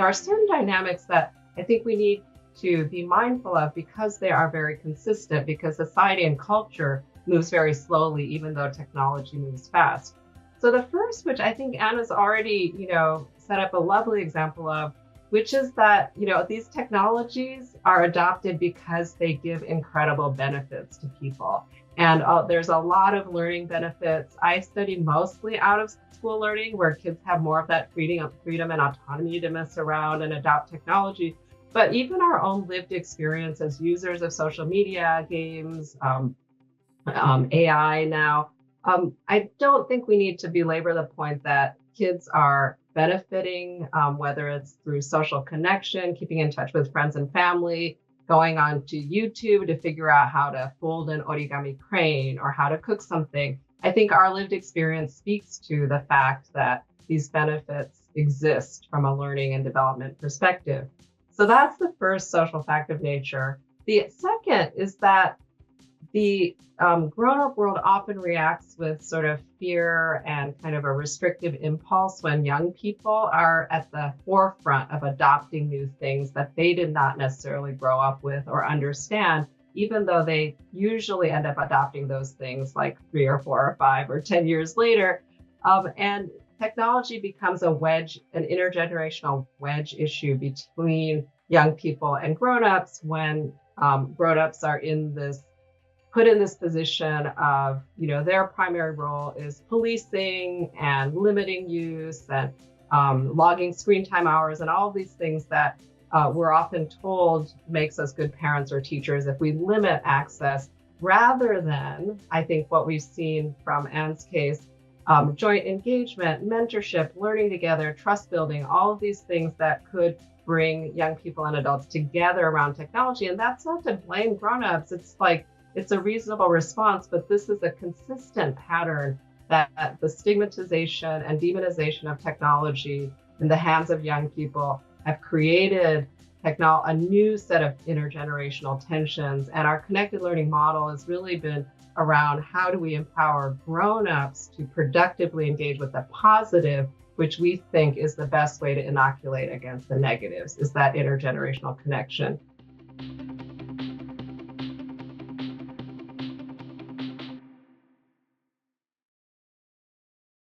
There are certain dynamics that I think we need to be mindful of because they are very consistent, because society and culture moves very slowly, even though technology moves fast. So the first, which I think Anna's already, set up a lovely example of, which is that, these technologies are adopted because they give incredible benefits to people. And there's a lot of learning benefits. I study mostly out of school learning where kids have more of that freedom and autonomy to mess around and adopt technology. But even our own lived experience as users of social media, games, AI now, I don't think we need to belabor the point that kids are benefiting, whether it's through social connection, keeping in touch with friends and family, going on to YouTube to figure out how to fold an origami crane or how to cook something. I think our lived experience speaks to the fact that these benefits exist from a learning and development perspective. So that's the first social fact of nature. The second is that the grown-up world often reacts with sort of fear and kind of a restrictive impulse when young people are at the forefront of adopting new things that they did not necessarily grow up with or understand, even though they usually end up adopting those things like 3 or 4 or 5 or 10 years later. And technology becomes an intergenerational wedge issue between young people and grown-ups when grown-ups are put in this position of, their primary role is policing and limiting use and logging screen time hours and all of these things that we're often told makes us good parents or teachers if we limit access, rather than, I think what we've seen from Anne's case, joint engagement, mentorship, learning together, trust building, all of these things that could bring young people and adults together around technology. And that's not to blame grown-ups. It's a reasonable response, but this is a consistent pattern that the stigmatization and demonization of technology in the hands of young people have created a new set of intergenerational tensions. And our connected learning model has really been around how do we empower grown-ups to productively engage with the positive, which we think is the best way to inoculate against the negatives, is that intergenerational connection.